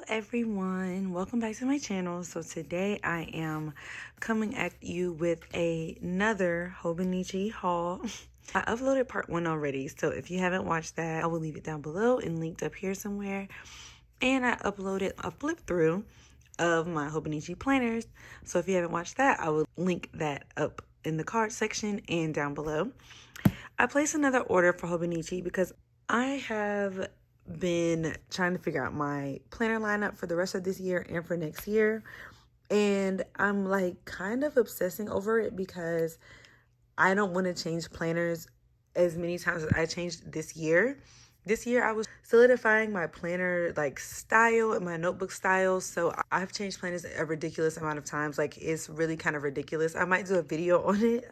everyone, welcome back to my channel. So today I am coming at you with another Hobonichi haul. I uploaded part 1 already, so if you haven't watched that, I will leave it down below and linked up here somewhere. And I uploaded a flip through of my Hobonichi planners, so if you haven't watched that, I will link that up in the card section and down below. I placed another order for Hobonichi because I have been trying to figure out my planner lineup for the rest of this year and for next year, and I'm like kind of obsessing over it because I don't want to change planners as many times as I changed this year. This year I was solidifying my planner like style and my notebook style, so I've changed planners a ridiculous amount of times. Like, it's really kind of ridiculous. I might do a video on it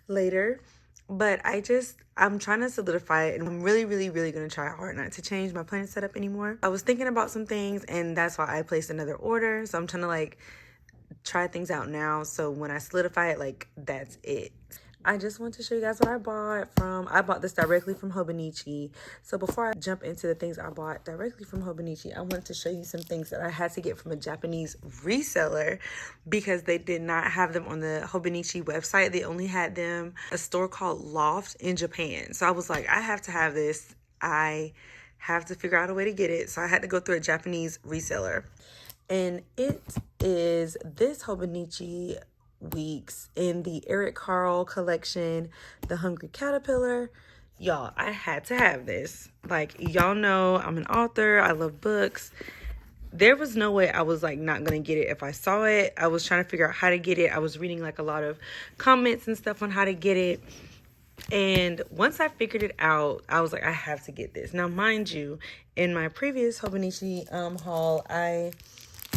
later. But I'm trying to solidify it, and I'm really going to try hard not to change my planning setup anymore. I was thinking about some things, and that's why I placed another order. So I'm trying to like try things out now, so when I solidify it, like, that's it. I just want to show you guys what I bought this directly from Hobonichi. So before I jump into the things I bought directly from Hobonichi, I want to show you some things that I had to get from a Japanese reseller because they did not have them on the Hobonichi website. They only had them a store called Loft in Japan. So I was like, I have to have this. I have to figure out a way to get it. So I had to go through a Japanese reseller. And it is this Hobonichi Weeks in the Eric Carle collection, The Hungry Caterpillar. Y'all, I had to have this. Like, y'all know I'm an author. I love books. There was no way I was like not gonna get it if I saw it. I was trying to figure out how to get it. I was reading like a lot of comments and stuff on how to get it. And once I figured it out, I was like, I have to get this. Now, mind you, in my previous Hobonichi haul, I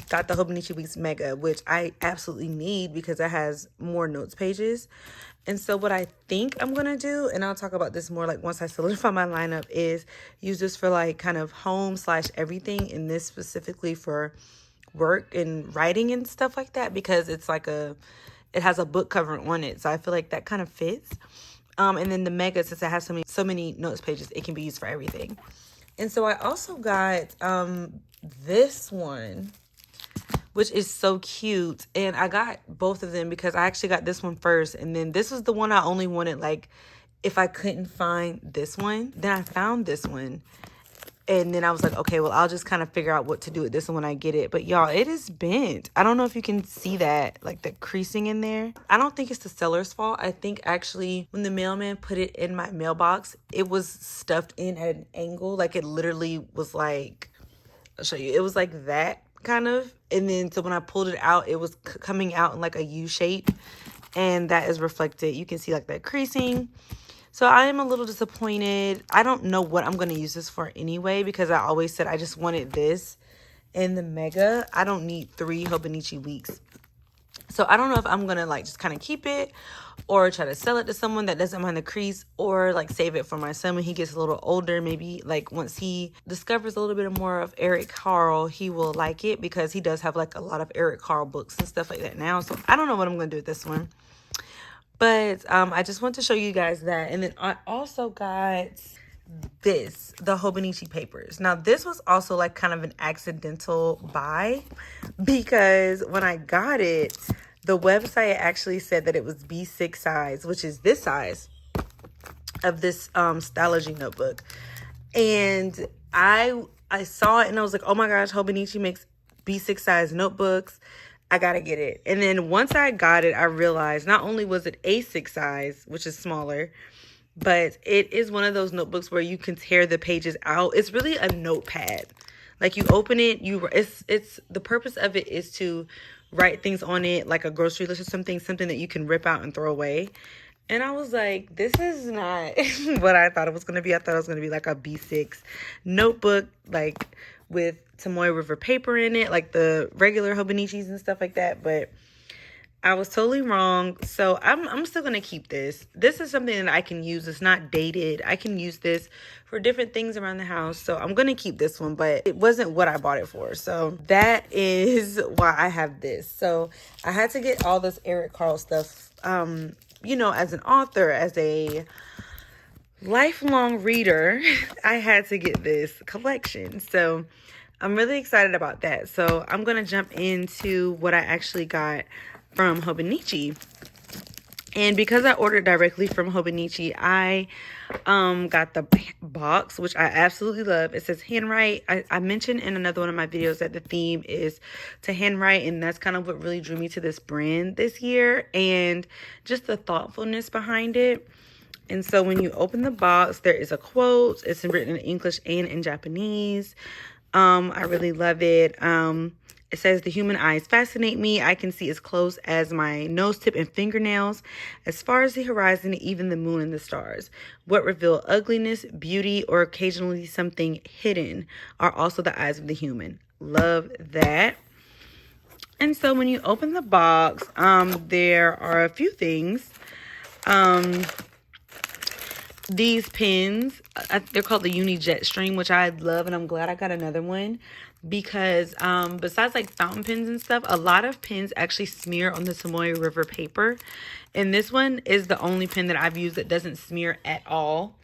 got the Hobonichi Weeks Mega, which I absolutely need because it has more notes pages. And so what I think I'm going to do, and I'll talk about this more like once I solidify my lineup, is use this for like kind of home / everything, and this specifically for work and writing and stuff like that, because it's like it has a book cover on it. So I feel like that kind of fits. And then the Mega, since it has so many notes pages, it can be used for everything. And so I also got this one, which is so cute. And I got both of them because I actually got this one first. And then this was the one I only wanted, like, if I couldn't find this one, then I found this one. And then I was like, okay, well, I'll just kind of figure out what to do with this one when I get it. But y'all, it is bent. I don't know if you can see that, like the creasing in there. I don't think it's the seller's fault. I think actually when the mailman put it in my mailbox, it was stuffed in at an angle. Like, it literally was like, I'll show you. It was like that kind of. And then so when I pulled it out, it was coming out in like a U shape. And that is reflected. You can see like that creasing. So I am a little disappointed. I don't know what I'm going to use this for anyway, because I always said I just wanted this in the Mega. I don't need 3 Hobonichi Weeks. So I don't know if I'm going to like just kind of keep it or try to sell it to someone that doesn't mind the crease, or like save it for my son when he gets a little older. Maybe like once he discovers a little bit more of Eric Carle, he will like it, because he does have like a lot of Eric Carle books and stuff like that now. So I don't know what I'm going to do with this one. But I just want to show you guys that. And then I also got this, the Hobonichi Papers. Now, this was also like kind of an accidental buy, because when I got it, the website actually said that it was B6 size, which is this size of this Stylogy notebook. And I saw it and I was like, oh my gosh, Hobonichi makes B6 size notebooks. I gotta get it. And then once I got it, I realized not only was it A6 size, which is smaller, but it is one of those notebooks where you can tear the pages out. It's really a notepad. Like, you open it, it's the purpose of it is to write things on it, like a grocery list or something that you can rip out and throw away. And I was like, this is not what I thought it was going to be. I thought it was going to be like a B6 notebook, like with Tomoe River paper in it, like the regular Hobonichis and stuff like that. But I was totally wrong. So I'm still going to keep this. This is something that I can use. It's not dated. I can use this for different things around the house. So I'm going to keep this one, but it wasn't what I bought it for. So that is why I have this. So I had to get all this Eric Carle stuff, you know, as an author, as a lifelong reader, I had to get this collection. So I'm really excited about that. So I'm going to jump into what I actually got from Hobonichi. And because I ordered directly from Hobonichi, I got the box, which I absolutely love. It says handwrite. I mentioned in another one of my videos that the theme is to handwrite, and that's kind of what really drew me to this brand this year, and just the thoughtfulness behind it. And so when you open the box, there is a quote. It's written in English and in Japanese. I really love it. It says, the human eyes fascinate me. I can see as close as my nose tip and fingernails, as far as the horizon, even the moon and the stars. What reveal ugliness, beauty, or occasionally something hidden are also the eyes of the human. Love that. And so when you open the box, there are a few things. These pens, they're called the Uni Jetstream, which I love, and I'm glad I got another one because besides like fountain pens and stuff, a lot of pens actually smear on the Tomoe River paper, and this one is the only pen that I've used that doesn't smear at all,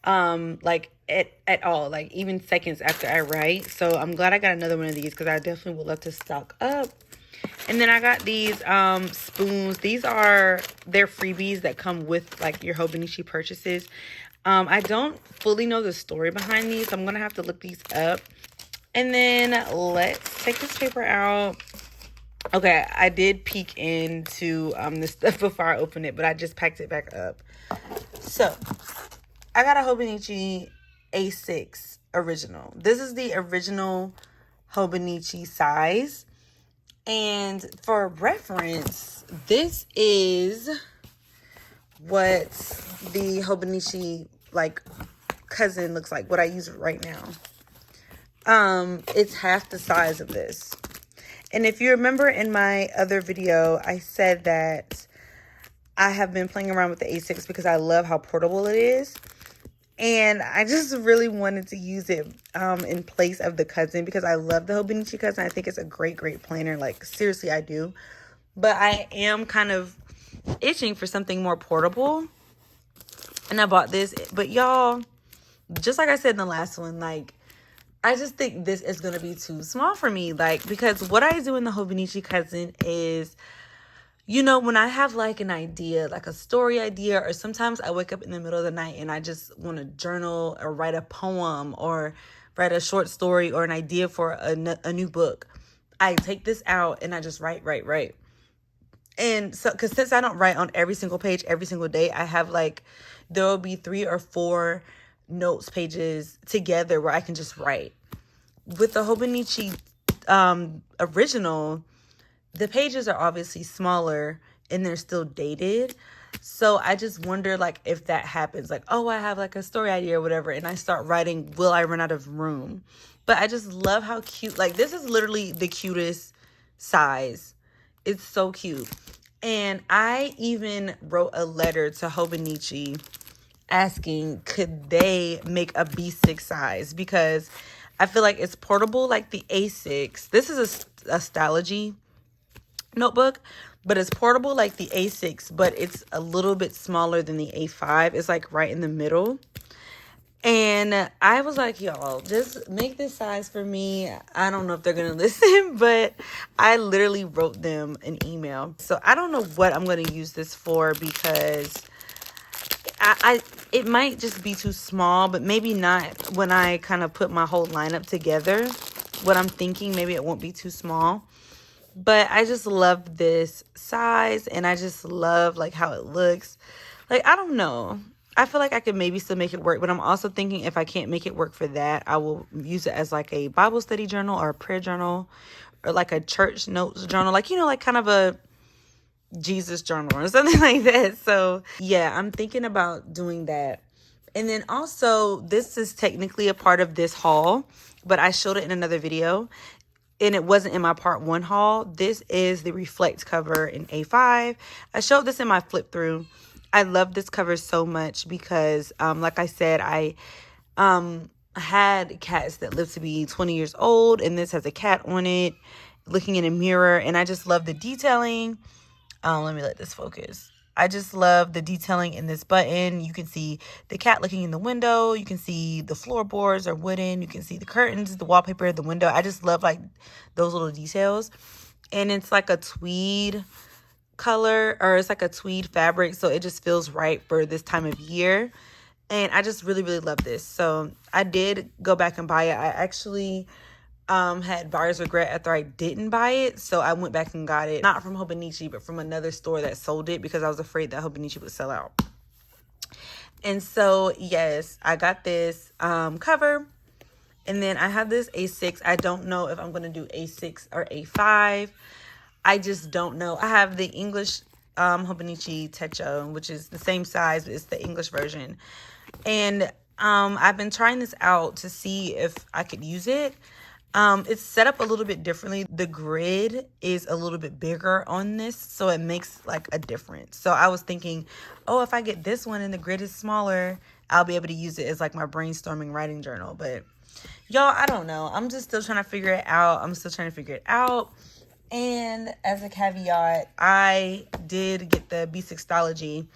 like at all, like even seconds after I write. So I'm glad I got another one of these because I definitely would love to stock up. And then I got these spoons. They're freebies that come with like your Hobonichi purchases. I don't fully know the story behind these, so I'm gonna have to look these up. And then let's take this paper out. Okay, I did peek into this stuff before I opened it, but I just packed it back up. So I got a Hobonichi A6 original. This is the original Hobonichi size. And for reference, this is what the Hobonichi like cousin looks like, what I use right now. It's half the size of this. And if you remember in my other video, I said that I have been playing around with the A6 because I love how portable it is. And I just really wanted to use it in place of the cousin because I love the Hobonichi cousin. I think it's a great, great planner. Like, seriously, I do. But I am kind of itching for something more portable. And I bought this. But y'all, just like I said in the last one, like, I just think this is going to be too small for me. Like, because what I do in the Hobonichi cousin is, you know, when I have like an idea, like a story idea, or sometimes I wake up in the middle of the night and I just want to journal or write a poem or write a short story or an idea for a new book, I take this out and I just write. And so, because since I don't write on every single page every single day, I have like, there will be 3 or 4 notes pages together where I can just write. With the Hobonichi original, the pages are obviously smaller and they're still dated. So I just wonder like if that happens, like, oh, I have like a story idea or whatever, and I start writing, will I run out of room? But I just love how cute, like this is literally the cutest size. It's so cute. And I even wrote a letter to Hobonichi asking, could they make a B6 size? Because I feel like it's portable like the A6. This is a Stylogy notebook, but it's portable like the A6, but it's a little bit smaller than the A5. It's like right in the middle. And I was like, y'all, just make this size for me. I don't know if they're going to listen, but I literally wrote them an email. So I don't know what I'm going to use this for because it might just be too small, but maybe not when I kind of put my whole lineup together. What I'm thinking, maybe it won't be too small. But I just love this size, and I just love like how it looks. Like, I don't know. I feel like I could maybe still make it work, but I'm also thinking if I can't make it work for that, I will use it as like a Bible study journal or a prayer journal or like a church notes journal, like, you know, like kind of a Jesus journal or something like that. So yeah, I'm thinking about doing that. And then also, this is technically a part of this haul, but I showed it in another video and it wasn't in my part 1 haul. This is the Reflect cover in A5. I showed this in my flip through. I love this cover so much because, like I said, I had cats that lived to be 20 years old, and this has a cat on it looking in a mirror, and I just love the detailing. Let me let this focus. I just love the detailing in this button. You can see the cat looking in the window. You can see the floorboards are wooden. You can see the curtains, the wallpaper, the window. I just love like those little details. And it's like a tweed color, or it's like a tweed fabric. So it just feels right for this time of year. And I just really, really love this. So I did go back and buy it. I actually had buyer's regret after I didn't buy it, so I went back and got it, not from Hobonichi, but from another store that sold it, because I was afraid that Hobonichi would sell out. And so yes, I got this cover, and then I have this A6. I don't know if I'm going to do A6 or A5. I just don't know. I have the English Hobonichi Techo, which is the same size, but it's the English version. And I've been trying this out to see if I could use it. It's set up a little bit differently. The grid is a little bit bigger on this, so it makes like a difference. So I was thinking, oh, if I get this one and the grid is smaller, I'll be able to use it as like my brainstorming writing journal. But y'all, I don't know. I'm just still trying to figure it out. And as a caveat, I did get the B6thology.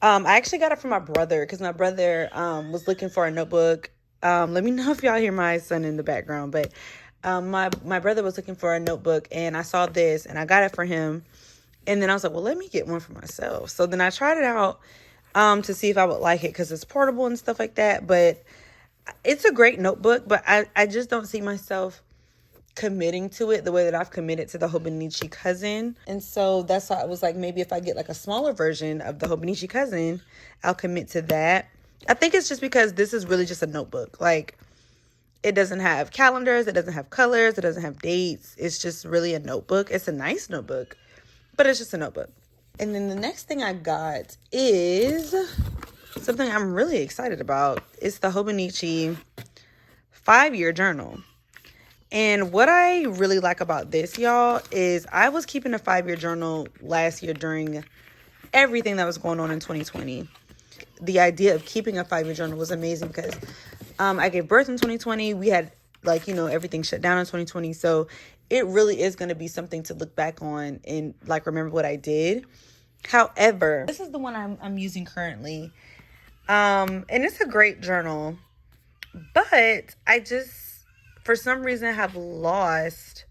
I actually got it from my brother, because my brother was looking for a notebook. Let me know if y'all hear my son in the background, but my brother was looking for a notebook, and I saw this and I got it for him. And then I was like, well, let me get one for myself. So then I tried it out to see if I would like it, because it's portable and stuff like that. But it's a great notebook, but I just don't see myself committing to it the way that I've committed to the Hobonichi Cousin. And so that's why I was like, maybe if I get like a smaller version of the Hobonichi Cousin, I'll commit to that. I think it's just because this is really just a notebook. Like, it doesn't have calendars, it doesn't have colors, it doesn't have dates. It's just really a notebook. It's a nice notebook, but it's just a notebook. And then the next thing I got is something I'm really excited about. It's the Hobonichi 5-year journal. And what I really like about this, y'all, is I was keeping a 5-year journal last year during everything that was going on in 2020. The idea of keeping a 5-year journal was amazing, because I gave birth in 2020. We had, like, everything shut down in 2020. So it really is going to be something to look back on and like remember what I did. However, this is the one I'm using currently. And it's a great journal, but I just, for some reason, have lost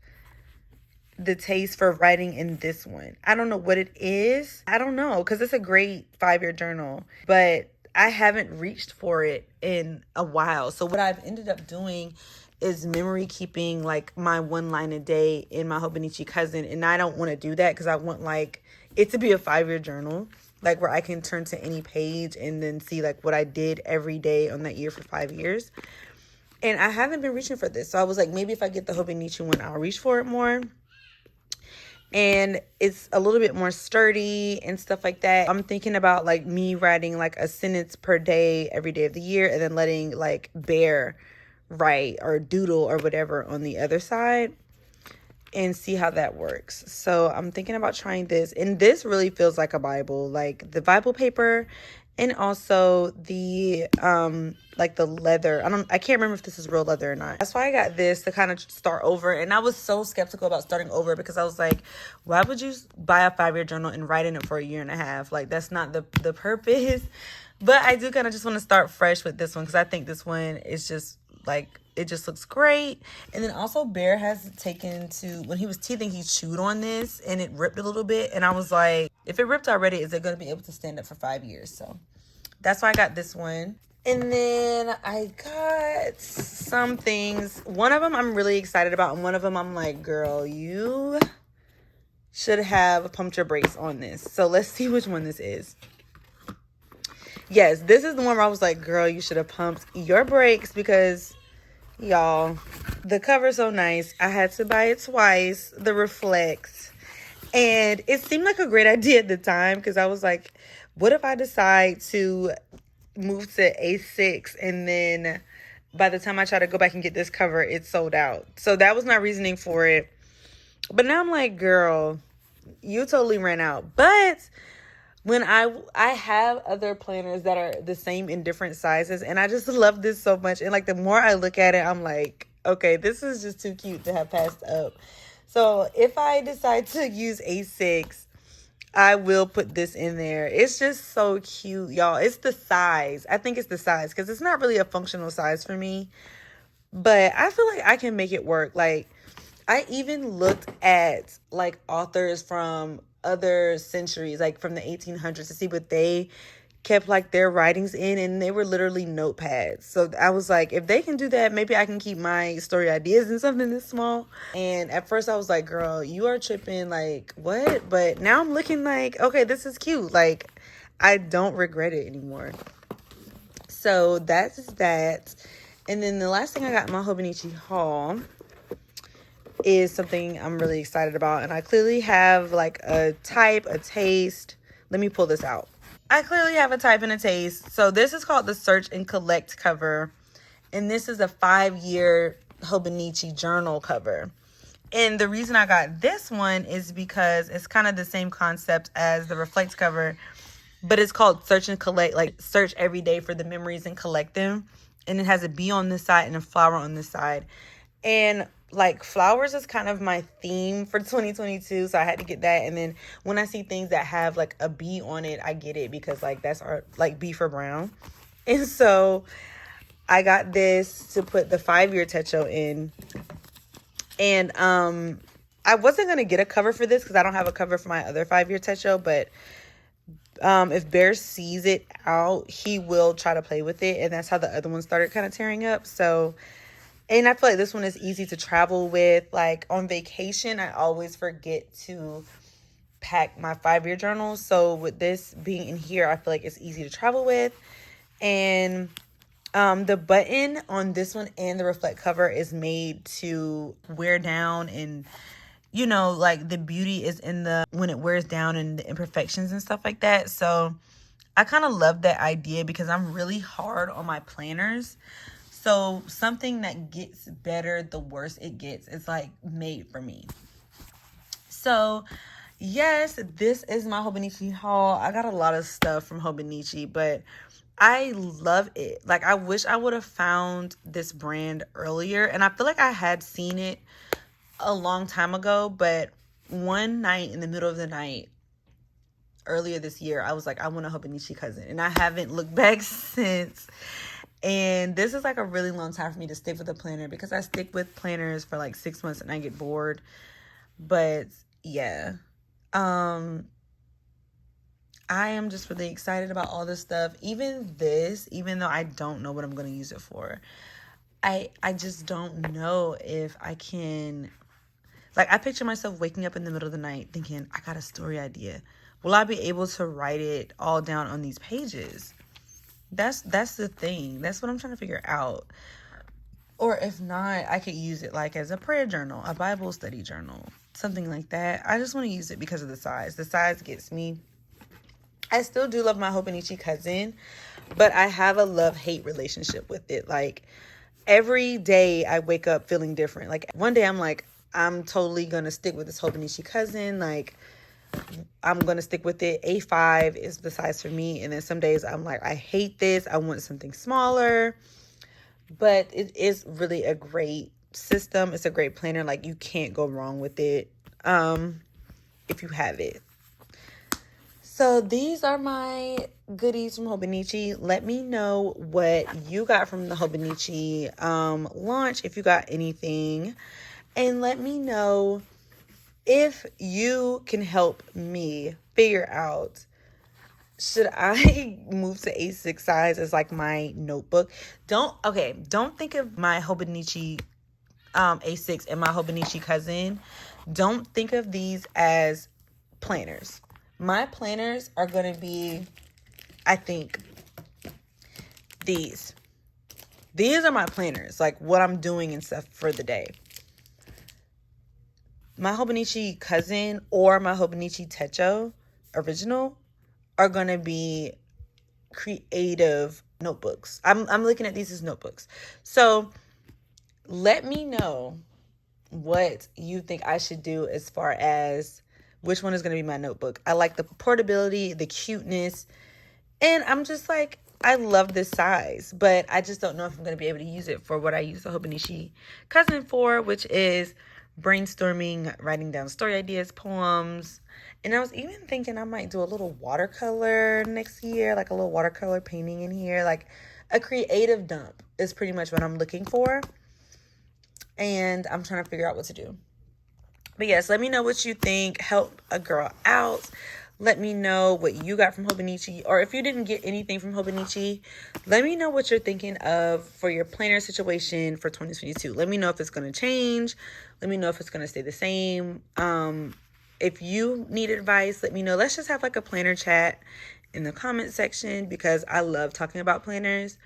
the taste for writing in this one. I don't know what it is. I don't know, because it's a great 5-year journal, but I haven't reached for it in a while. So what I've ended up doing is memory keeping like my 1 line a day in my Hobonichi Cousin. And I don't want to do that, because I want like it to be a 5-year journal, like where I can turn to any page and then see like what I did every day on that year for 5 years. And I haven't been reaching for this. So I was like, maybe if I get the Hobonichi one, I'll reach for it more. And it's a little bit more sturdy and stuff like that. I'm thinking about like me writing like a sentence per day every day of the year, and then letting like Bear write or doodle or whatever on the other side, and see how that works. So I'm thinking about trying this. And this really feels like a Bible, like the Bible paper, and also the like the leather. I can't remember if this is real leather or not. That's why I got this, to kind of start over. And I was so skeptical about starting over, because I was like, why would you buy a 5-year journal and write in it for a year and a half? Like, that's not the purpose. But I do kind of just want to start fresh with this one, because I think this one is just like, it just looks great. And then also Bear has taken to, when he was teething, he chewed on this and it ripped a little bit. And I was like, if it ripped already, is it going to be able to stand up for 5 years? So that's why I got this one. And then I got some things. One of them I'm really excited about, and one of them I'm like, girl, you should have pumped your brakes on this. So let's see which one this is. Yes, this is the one where I was like, girl, you should have pumped your brakes, because y'all, the cover's so nice. I had to buy it twice, the Reflects. And it seemed like a great idea at the time, because I was like, what if I decide to move to A6 and then by the time I try to go back and get this cover, it's sold out? So that was my reasoning for it. But now I'm like, girl, you totally ran out. But when I have other planners that are the same in different sizes, and I just love this so much. And like, the more I look at it, I'm like, okay, this is just too cute to have passed up. So if I decide to use A6, I will put this in there. It's just so cute, y'all. It's the size. I think it's the size because it's not really a functional size for me. But I feel like I can make it work. Like, I even looked at like authors from other centuries, like from the 1800s, to see what they kept like their writings in, and they were literally notepads. So I was like, if they can do that, maybe I can keep my story ideas in something this small. And at first I was like, girl, you are tripping, like what? But now I'm looking like, okay, this is cute. Like, I don't regret it anymore. So that's that. And then the last thing I got in my Hobonichi haul is something I'm really excited about. And I clearly have like a type, a taste. Let me pull this out. I clearly have a type and a taste. So this is called the Search and Collect cover. And this is a 5-year Hobonichi journal cover. And the reason I got this one is because it's kind of the same concept as the Reflect cover. But it's called Search and Collect. Like, search every day for the memories and collect them. And it has a bee on this side and a flower on this side. And like, flowers is kind of my theme for 2022, so I had to get that. And then when I see things that have like a bee on it, I get it because like that's our like bee for brown. And so I got this to put the 5-year Techo in. And I wasn't gonna get a cover for this because I don't have a cover for my other 5-year Techo, but if Bear sees it out, he will try to play with it, and that's how the other one started kind of tearing up. So, and I feel like this one is easy to travel with. Like, on vacation, I always forget to pack my 5-year journal. So with this being in here, I feel like it's easy to travel with. And the button on this one and the Reflect cover is made to wear down, and you know, like the beauty is in the when it wears down and the imperfections and stuff like that. So I kind of love that idea because I'm really hard on my planners. So something that gets better the worse it gets. It's like made for me. So yes, this is my Hobonichi haul. I got a lot of stuff from Hobonichi, but I love it. Like, I wish I would have found this brand earlier. And I feel like I had seen it a long time ago, but one night in the middle of the night earlier this year, I was like, I want a Hobonichi cousin. And I haven't looked back since. And this is like a really long time for me to stick with a planner because I stick with planners for like 6 months and I get bored. But yeah, I am just really excited about all this stuff. Even this, even though I don't know what I'm going to use it for, I just don't know if I can. Like, I picture myself waking up in the middle of the night thinking, I got a story idea. Will I be able to write it all down on these pages? That's the thing. That's what I'm trying to figure out. Or if not, I could use it like as a prayer journal, a Bible study journal, something like that. I just want to use it because of the size. The size gets me. I still do love my Hobonichi cousin, but I have a love-hate relationship with it. Like, every day I wake up feeling different. Like, one day I'm like, I'm totally going to stick with this Hobonichi cousin. Like, I'm going to stick with it. A5 is the size for me. And then some days I'm like, I hate this. I want something smaller. But it is really a great system. It's a great planner. Like, you can't go wrong with it if you have it. So these are my goodies from Hobonichi. Let me know what you got from the Hobonichi launch, if you got anything. And let me know if you can help me figure out, should I move to A6 size as like my notebook? Don't think of my Hobonichi A6 and my Hobonichi cousin. Don't think of these as planners. My planners are going to be, I think, these. These are my planners, like what I'm doing and stuff for the day. My Hobonichi cousin or my Hobonichi Techo original are going to be creative notebooks. I'm looking at these as notebooks. So let me know what you think I should do as far as which one is going to be my notebook. I like the portability, the cuteness, and I'm just like, I love this size, but I just don't know if I'm going to be able to use it for what I use the Hobonichi cousin for, which is brainstorming, writing down story ideas, poems. And I was even thinking I might do a little watercolor next year, like a little watercolor painting in here. Like a creative dump is pretty much what I'm looking for. And I'm trying to figure out what to do. But yes, let me know what you think. Help a girl out. Let me know what you got from Hobonichi. Or if you didn't get anything from Hobonichi, let me know what you're thinking of for your planner situation for 2022. Let me know if it's going to change. Let me know if it's going to stay the same. If you need advice, let me know. Let's just have like a planner chat in the comment section because I love talking about planners.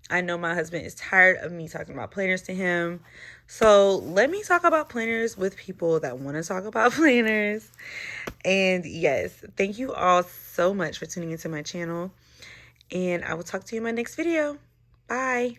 I know my husband is tired of me talking about planners to him. So let me talk about planners with people that want to talk about planners. And yes, thank you all so much for tuning into my channel. And I will talk to you in my next video. Bye.